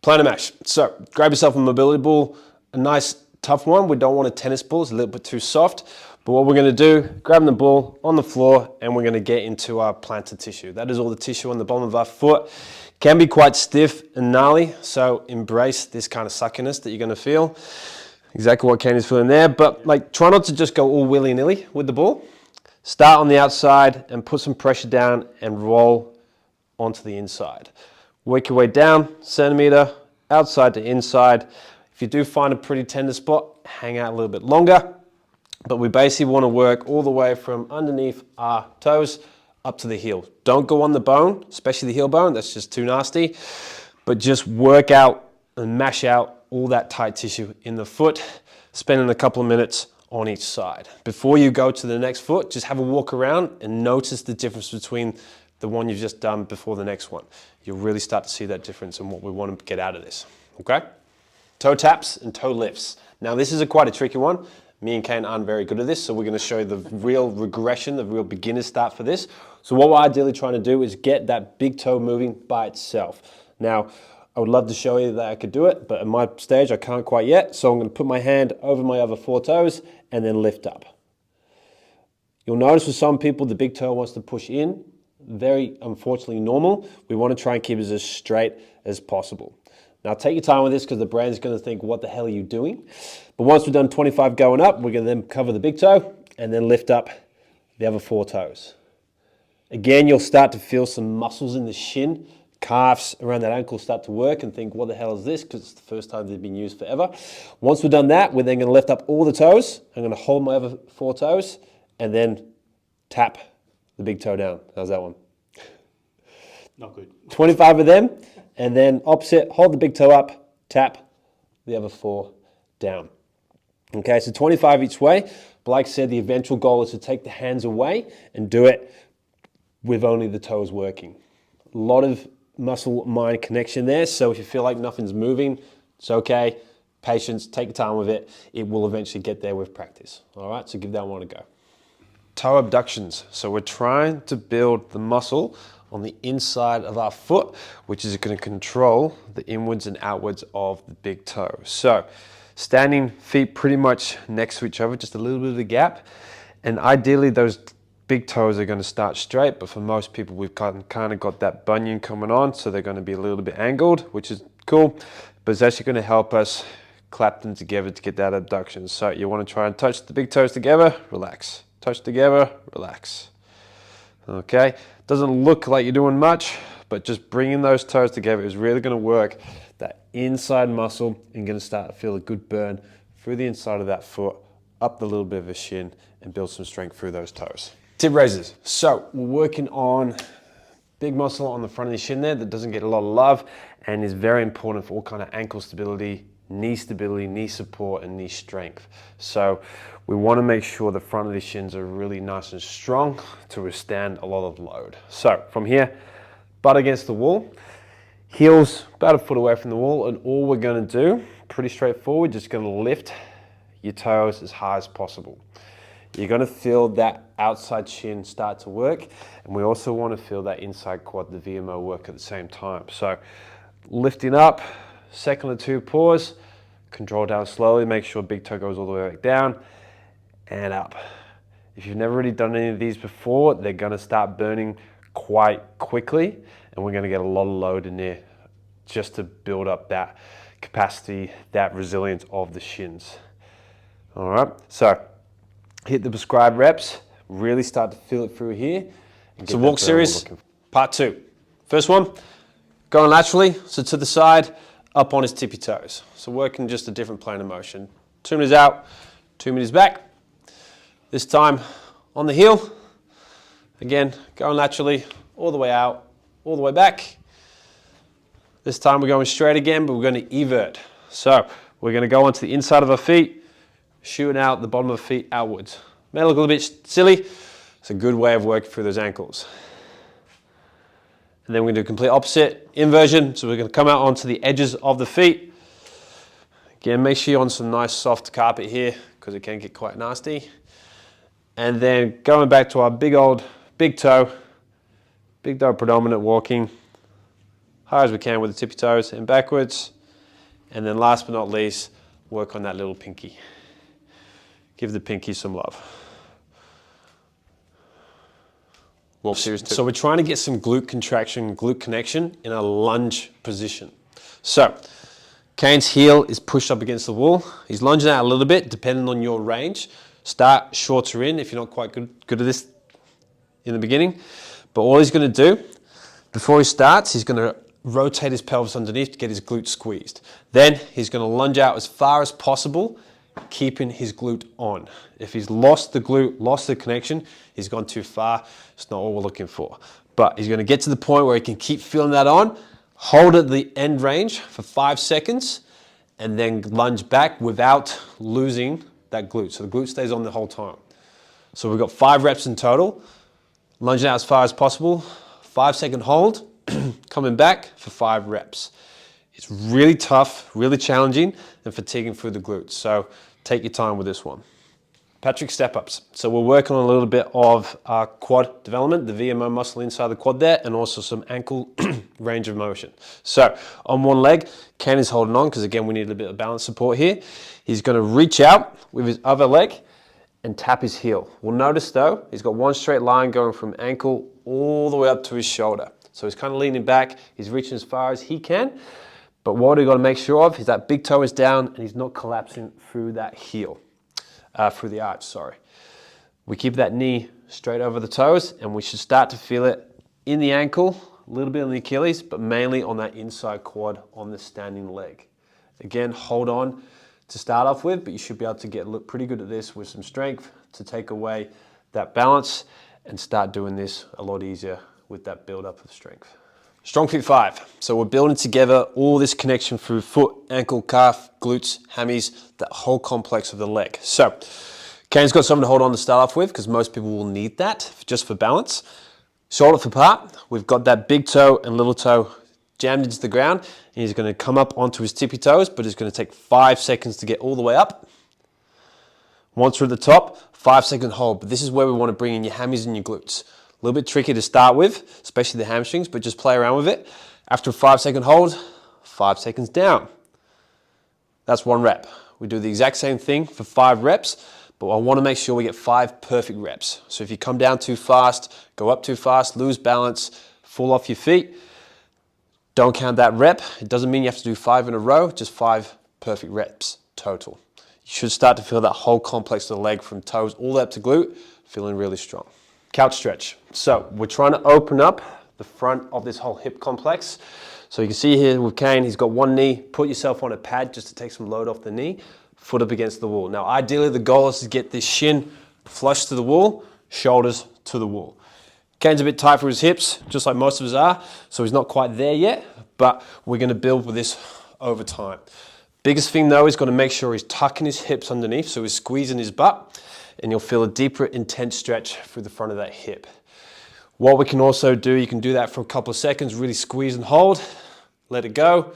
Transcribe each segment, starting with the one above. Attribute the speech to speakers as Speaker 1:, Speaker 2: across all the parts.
Speaker 1: Plantar mash. So grab yourself a mobility ball, a nice tough one. We don't want a tennis ball, it's a little bit too soft. But what we're going to do, grab the ball on the floor and we're going to get into our plantar tissue. That is all the tissue on the bottom of our foot. Can be quite stiff and gnarly, so embrace this kind of suckiness that you're going to feel. Exactly what Kenny's feeling there, but like try not to just go all willy-nilly with the ball. Start on the outside and put some pressure down and roll onto the inside. Work your way down, centimeter, outside to inside. If you do find a pretty tender spot, hang out a little bit longer. But we basically want to work all the way from underneath our toes up to the heel. Don't go on the bone, especially the heel bone, that's just too nasty. But just work out and mash out all that tight tissue in the foot, spending a couple of minutes on each side. Before you go to the next foot, just have a walk around and notice the difference between the one you've just done before the next one. You'll really start to see that difference in what we want to get out of this, okay? Toe taps and toe lifts. Now this is quite a tricky one. Me and Kane aren't very good at this, so we're going to show you the real regression, the real beginner start for this. So what we're ideally trying to do is get that big toe moving by itself. Now, I would love to show you that I could do it, but at my stage I can't quite yet. So I'm going to put my hand over my other 4 toes and then lift up. You'll notice with some people the big toe wants to push in. Very unfortunately normal. We want to try and keep it as straight as possible. Now take your time with this because the brain's going to think, what the hell are you doing? But once we've done 25 going up, we're going to then cover the big toe and then lift up the other 4 toes. Again, you'll start to feel some muscles in the shin, calves around that ankle start to work and think, what the hell is this? Because it's the first time they've been used forever. Once we've done that, we're then going to lift up all the toes. I'm going to hold my other 4 toes and then tap the big toe down. How's that one?
Speaker 2: Not good.
Speaker 1: 25 of them. And then opposite, hold the big toe up, tap the other 4 down. Okay, so 25 each way. But like I said, the eventual goal is to take the hands away and do it with only the toes working. A lot of muscle-mind connection there, so if you feel like nothing's moving, it's okay. Patience, take your time with it. It will eventually get there with practice. All right, so give that one a go. Toe abductions. So we're trying to build the muscle on the inside of our foot, which is going to control the inwards and outwards of the big toe. So standing feet pretty much next to each other, just a little bit of a gap. And ideally those big toes are going to start straight, but for most people we've kind of got that bunion coming on, so they're going to be a little bit angled, which is cool, but it's actually going to help us clap them together to get that abduction. So you want to try and touch the big toes together, relax. Touch together, relax. Okay, doesn't look like you're doing much, but just bringing those toes together is really going to work that inside muscle and going to start to feel a good burn through the inside of that foot, up the little bit of a shin, and build some strength through those toes. Tip raises. So we're working on big muscle on the front of the shin there that doesn't get a lot of love and is very important for all kind of ankle stability, knee support, and knee strength. So we want to make sure the front of the shins are really nice and strong to withstand a lot of load. So from here, butt against the wall, heels about a foot away from the wall, and all we're going to do, pretty straightforward, just going to lift your toes as high as possible. You're going to feel that outside shin start to work, and we also want to feel that inside quad, the VMO, work at the same time. So lifting up, second or 2 pause, control down slowly, make sure big toe goes all the way back down and up. If you've never really done any of these before, they're going to start burning quite quickly, and we're going to get a lot of load in there just to build up that capacity, that resilience of the shins. All right, so hit the prescribed reps, really start to feel it through here. So walk series, part 2. First one, going laterally, so to the side, up on his tippy toes. So working just a different plane of motion. 2 meters out, 2 meters back. This time on the heel. Again, going laterally, all the way out, all the way back. This time we're going straight again, but we're going to evert. So we're going to go onto the inside of our feet, shooting out the bottom of the feet outwards. May look a little bit silly. It's a good way of working through those ankles. And then we're going to do complete opposite, inversion. So we're going to come out onto the edges of the feet. Again, make sure you're on some nice soft carpet here because it can get quite nasty. And then going back to our big toe predominant walking. high as we can with the tippy toes and backwards. And then last but not least, work on that little pinky. Give the pinky some love. Well, so we're trying to get some glute contraction, glute connection in a lunge position. So Kane's heel is pushed up against the wall. He's lunging out a little bit, depending on your range. Start shorter in if you're not quite good at this in the beginning. But all he's going to do, before he starts, he's going to rotate his pelvis underneath to get his glute squeezed. Then he's going to lunge out as far as possible, keeping his glute on. If he's lost the glute, lost the connection, he's gone too far. It's not what we're looking for. But he's going to get to the point where he can keep feeling that on, hold at the end range for 5 seconds, and then lunge back without losing that glute. So the glute stays on the whole time. So we've got 5 reps in total. Lunging out as far as possible, 5-second hold, coming back for 5 reps. It's really tough, really challenging, and fatiguing through the glutes. So take your time with this one. Patrick step-ups. So we're working on a little bit of quad development, the VMO muscle inside the quad there, and also some ankle range of motion. So on one leg, Ken is holding on, because again, we need a little bit of balance support here. He's going to reach out with his other leg and tap his heel. We'll notice though, he's got one straight line going from ankle all the way up to his shoulder. So he's kind of leaning back, he's reaching as far as he can, but what we've got to make sure of is that big toe is down and he's not collapsing through that heel, through the arch, sorry. We keep that knee straight over the toes and we should start to feel it in the ankle, a little bit on the Achilles, but mainly on that inside quad on the standing leg. Again, hold on to start off with, but you should be able to look pretty good at this with some strength to take away that balance and start doing this a lot easier with that build up of strength. Strong Fit 5. So we're building together all this connection through foot, ankle, calf, glutes, hammies, that whole complex of the leg. So Kane's got something to hold on to start off with because most people will need that just for balance. Shoulder width apart, we've got that big toe and little toe jammed into the ground, and he's going to come up onto his tippy toes, but it's going to take 5 seconds to get all the way up. Once we're at the top, 5-second hold, but this is where we want to bring in your hammies and your glutes. A little bit tricky to start with, especially the hamstrings, but just play around with it. After a 5-second hold, 5 seconds down. That's 1 rep. We do the exact same thing for 5 reps, but I want to make sure we get 5 perfect reps. So if you come down too fast, go up too fast, lose balance, fall off your feet, don't count that rep. It doesn't mean you have to do 5 in a row, just 5 perfect reps total. You should start to feel that whole complex of the leg from toes all the way up to glute, feeling really strong. Couch stretch. So we're trying to open up the front of this whole hip complex. So you can see here with Kane, he's got one knee. Put yourself on a pad just to take some load off the knee, foot up against the wall. Now ideally the goal is to get this shin flush to the wall, shoulders to the wall. Kane's a bit tight for his hips, just like most of us are, so he's not quite there yet, but we're going to build with this over time. Biggest thing though is going to make sure he's tucking his hips underneath, so he's squeezing his butt, and you'll feel a deeper, intense stretch through the front of that hip. What we can also do, you can do that for a couple of seconds, really squeeze and hold, let it go,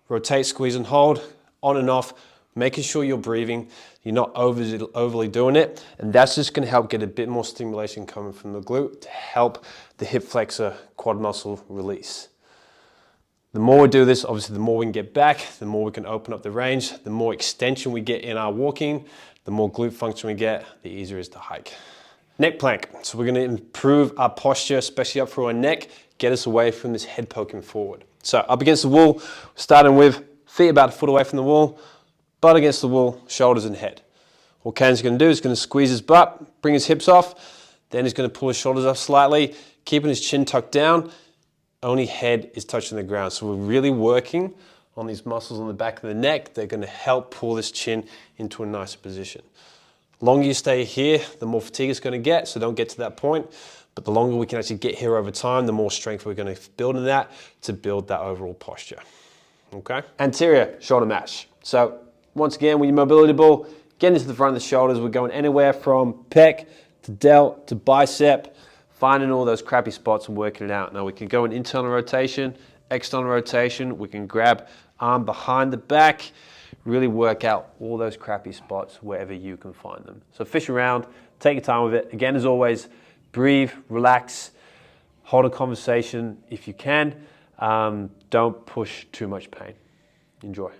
Speaker 1: rotate, squeeze and hold, on and off, making sure you're breathing, you're not overly doing it, and that's just going to help get a bit more stimulation coming from the glute to help the hip flexor quad muscle release. The more we do this, obviously the more we can get back, the more we can open up the range, the more extension we get in our walking, the more glute function we get, the easier it is to hike. Neck plank. So we're going to improve our posture, especially up through our neck, get us away from this head poking forward. So up against the wall, starting with feet about a foot away from the wall, butt against the wall, shoulders and head. What Kane's going to do is going to squeeze his butt, bring his hips off, then he's going to pull his shoulders up slightly, keeping his chin tucked down, only head is touching the ground. So we're really working on these muscles on the back of the neck. They're going to help pull this chin into a nicer position. The longer you stay here, the more fatigue it's going to get, so don't get to that point. But the longer we can actually get here over time, the more strength we're going to build in that to build that overall posture. Okay? Anterior shoulder mash. So once again, with your mobility ball, get into the front of the shoulders. We're going anywhere from pec to delt to bicep, finding all those crappy spots and working it out. Now we can go in internal rotation, external rotation. We can grab arm behind the back, really work out all those crappy spots wherever you can find them. So fish around, take your time with it. Again, as always, breathe, relax, hold a conversation if you can. Don't push too much pain. Enjoy.